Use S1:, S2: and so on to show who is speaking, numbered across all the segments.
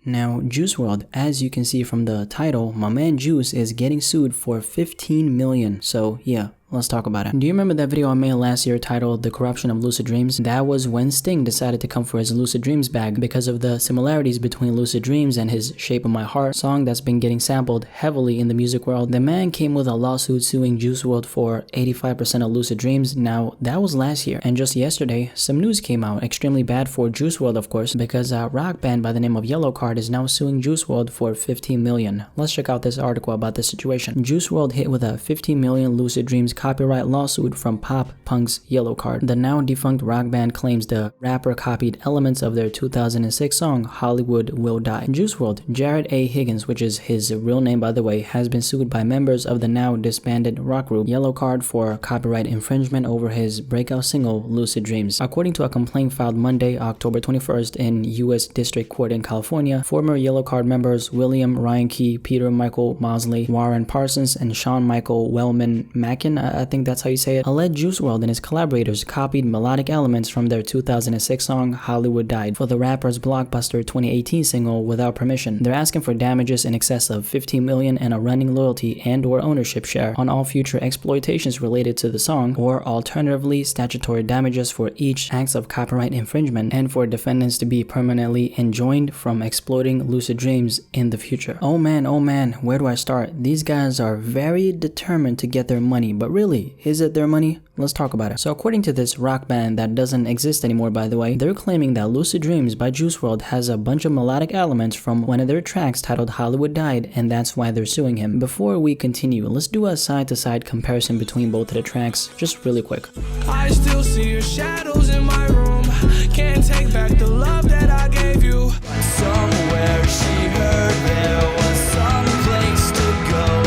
S1: Now, Juice WRLD, as you can see from the title, my man Juice is getting sued for $15 million. So yeah, let's talk about it. Do you remember that video I made last year titled The Corruption of Lucid Dreams? That was when Sting decided to come for his Lucid Dreams bag because of the similarities between Lucid Dreams and his Shape of My Heart song that's been getting sampled heavily in the music world. The man came with a lawsuit suing Juice WRLD for 85% of Lucid Dreams. Now, that was last year. And just yesterday, some news came out, extremely bad for Juice WRLD, of course, because a rock band by the name of Yellowcard is now suing Juice WRLD for $15 million. Let's check out this article about this situation. Juice WRLD hit with a $15 million Lucid Dreams copyright lawsuit from pop punk's Yellowcard. The now defunct rock band claims the rapper copied elements of their 2006 song Hollywood Will Die. Juice WRLD, Jared A. Higgins, which is his real name by the way, has been sued by members of the now disbanded rock group Yellowcard for copyright infringement over his breakout single Lucid Dreams. According to a complaint filed Monday, October 21st in U.S. District Court in California, former Yellowcard members William Ryan Key, Peter Michael Mosley, Warren Parsons, and Sean Michael Wellman-Mackin, I think that's how you say it, alleged Juice WRLD and his collaborators copied melodic elements from their 2006 song Hollywood Died for the rapper's blockbuster 2018 single without permission. They're asking for damages in excess of $15 million and a running loyalty and/or ownership share on all future exploitations related to the song, or alternatively statutory damages for each act of copyright infringement, and for defendants to be permanently enjoined from exploiting Lucid Dreams in the future. Oh man, where do I start? These guys are very determined to get their money, but really, is it their money? Let's talk about it. So according to this rock band that doesn't exist anymore by the way, they're claiming that Lucid Dreams by Juice WRLD has a bunch of melodic elements from one of their tracks titled Hollywood Died, and that's why they're suing him. Before we continue, let's do a side-to-side comparison between both of the tracks, just really quick.
S2: I still see your shadows in my room, can't take back the love that I gave you. Somewhere she heard there was some place to go.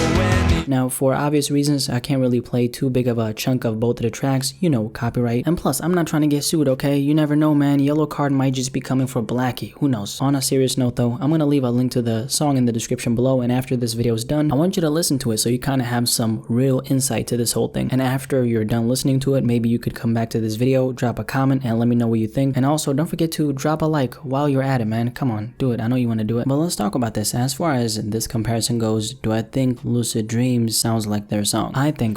S1: Now, for obvious reasons, I can't really play too big of a chunk of both of the tracks, you know, copyright. And plus, I'm not trying to get sued, okay? You never know, man. Yellowcard might just be coming for Blackie. Who knows? On a serious note, though, I'm gonna leave a link to the song in the description below, and after this video is done, I want you to listen to it so you kind of have some real insight to this whole thing. And after you're done listening to it, maybe you could come back to this video, drop a comment, and let me know what you think. And also, don't forget to drop a like while you're at it, man. Come on, do it. I know you want to do it. But let's talk about this. As far as this comparison goes, do I think Lucid Dreams sounds like their song? I think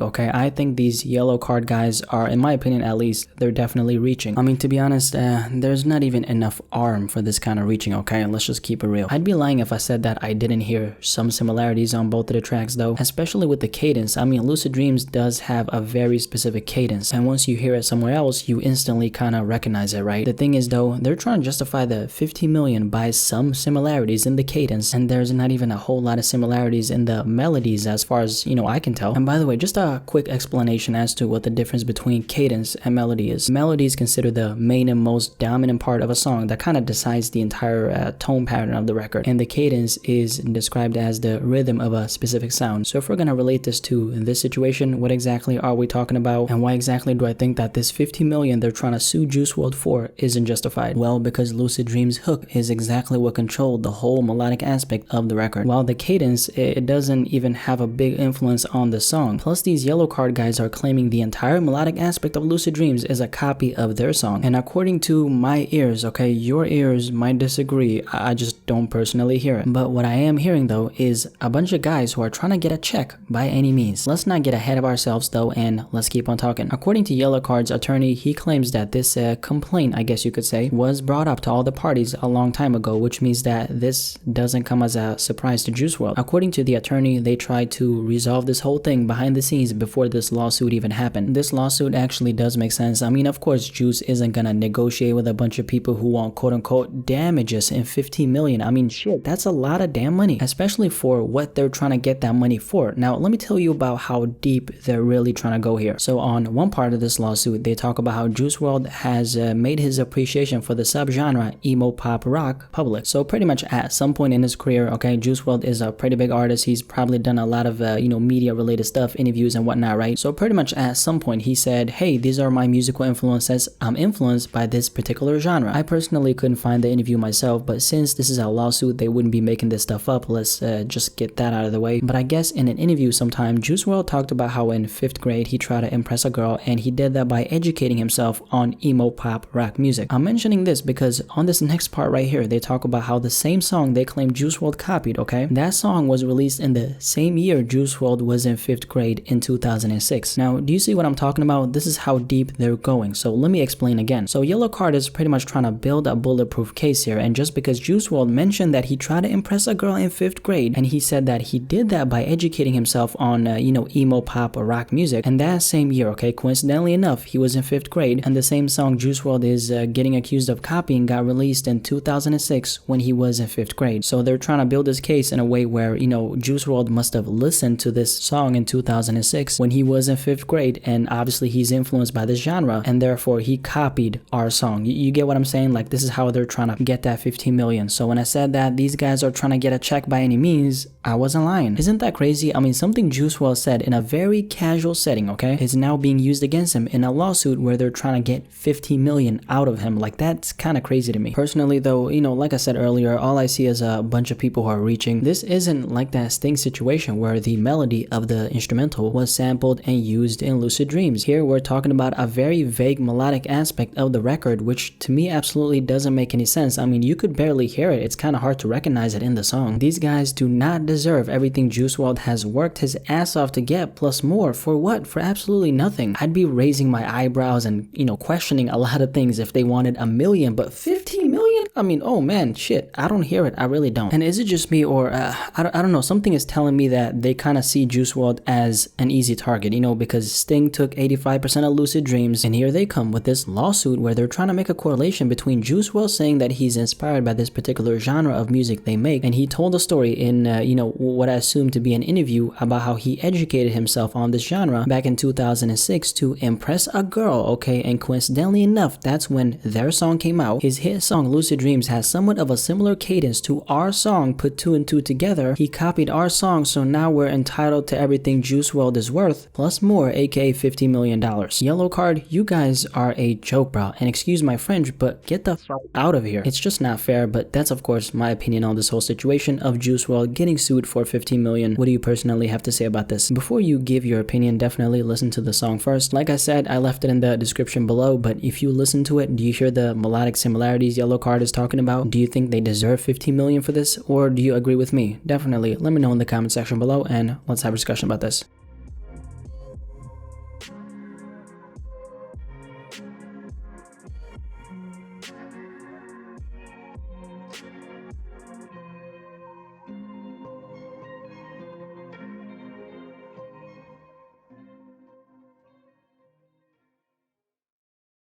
S1: these Yellowcard guys are, in my opinion at least, they're definitely reaching. I mean, to be honest, there's not even enough arm for this kind of reaching, okay? Let's just keep it real. I'd be lying if I said that I didn't hear some similarities on both of the tracks though, especially with the cadence. I mean, Lucid Dreams does have a very specific cadence, and once you hear it somewhere else, you instantly kind of recognize it, right? The thing is though, they're trying to justify the $15 million by some similarities in the cadence, and there's not even a whole lot of similarities in the melodies as far as, you know, I can tell. And by the way, just a quick explanation as to what the difference between cadence and melody is. Melody is considered the main and most dominant part of a song that kind of decides the entire tone pattern of the record, and the cadence is described as the rhythm of a specific sound. So if we're gonna relate this to this situation, what exactly are we talking about, and why exactly do I think that this $15 million they're trying to sue Juice WRLD for isn't justified? Well, because Lucid Dreams' hook is exactly what controlled the whole melodic aspect of the record, while the cadence, it doesn't even have a big influence on the song. Plus, these Yellowcard guys are claiming the entire melodic aspect of Lucid Dreams is a copy of their song. And according to my ears, okay, your ears might disagree, I just don't personally hear it. But what I am hearing though is a bunch of guys who are trying to get a check by any means. Let's not get ahead of ourselves though, and let's keep on talking. According to Yellowcard's attorney, he claims that this complaint, I guess you could say, was brought up to all the parties a long time ago, which means that this doesn't come as a surprise to Juice WRLD. According to the attorney, they tried to resolve this whole thing behind the scenes before this lawsuit even happened. This lawsuit actually does make sense. I mean, of course, Juice isn't gonna negotiate with a bunch of people who want quote-unquote damages in $15 million. I mean, shit, that's a lot of damn money, especially for what they're trying to get that money for. Now, let me tell you about how deep they're really trying to go here. So on one part of this lawsuit, they talk about how Juice WRLD has made his appreciation for the subgenre emo pop rock public. So pretty much at some point in his career, okay, Juice WRLD is a pretty big artist. He's probably done a lot of, media related stuff, interviews and whatnot, right? So pretty much at some point he said, hey, these are my musical influences. I'm influenced by this particular genre. I personally couldn't find the interview myself, but since this is a lawsuit, they wouldn't be making this stuff up. Let's just get that out of the way. But I guess in an interview sometime, Juice WRLD talked about how in 5th grade he tried to impress a girl, and he did that by educating himself on emo pop rock music. I'm mentioning this because on this next part right here, they talk about how the same song they claim Juice WRLD copied, okay? That song was released in the same year Juice WRLD was in 5th grade in 2006. Now, do you see what I'm talking about? This is how deep they're going. So let me explain again. So Yellowcard is pretty much trying to build a bulletproof case here, and just because Juice WRLD mentioned that he tried to impress a girl in 5th grade, and he said that he did that by educating himself on, emo pop or rock music, and that same year, okay, coincidentally enough, he was in 5th grade, and the same song Juice WRLD is getting accused of copying got released in 2006 when he was in 5th grade. So they're trying to build this case in a way where, Juice WRLD must have listened to this song in 2006 when he was in 5th grade, and obviously he's influenced by this genre, and therefore he copied our song. You get what I'm saying? Like, this is how they're trying to get that 15 million. So when I said that these guys are trying to get a check by any means, I wasn't lying. Isn't that crazy? I mean, something Juice WRLD said in a very casual setting, okay, is now being used against him in a lawsuit where they're trying to get 15 million out of him. Like, that's kind of crazy to me. Personally though, like I said earlier, all I see is a bunch of people who are reaching. This isn't like that Sting situation where the melody of the instrumental was sampled and used in Lucid Dreams. Here we're talking about a very vague melodic aspect of the record, which to me absolutely doesn't make any sense. I mean, you could barely hear it. It's kind of hard to recognize it in the song. These guys do not deserve everything Juice WRLD has worked his ass off to get, plus more. For what? For absolutely nothing. I'd be raising my eyebrows and, questioning a lot of things if they wanted a million, but 15 million? I mean, oh man, shit, I don't hear it. I really don't. And is it just me, or I don't know, something is telling me that they kind of see Juice WRLD as an easy target, because Sting took 85% of Lucid Dreams, and here they come with this lawsuit where they're trying to make a correlation between Juice WRLD saying that he's inspired by this particular genre of music they make, and he told a story in, what I assume to be an interview about how he educated himself on this genre back in 2006 to impress a girl, okay, and coincidentally enough, that's when their song came out. His hit song Lucid Dreams has somewhat of a similar cadence to our song. Put 2 and 2 together, he copied our song, so now we're entitled to everything Juice WRLD is worth, plus more, aka $50 million. Yellowcard, you guys are a joke, bro, and excuse my French, but get the fuck out of here. It's just not fair, but that's of course my opinion on this whole situation of Juice WRLD getting sued for 15 million. What do you personally have to say about this? Before you give your opinion, definitely listen to the song first. Like I said, I left it in the description below, but if you listen to it, do you hear the melodic similarities Yellowcard is talking about? Do you think they deserve 15 million for this, or do you agree with me? Definitely let me know in the comment section below, and let's have a discussion about this.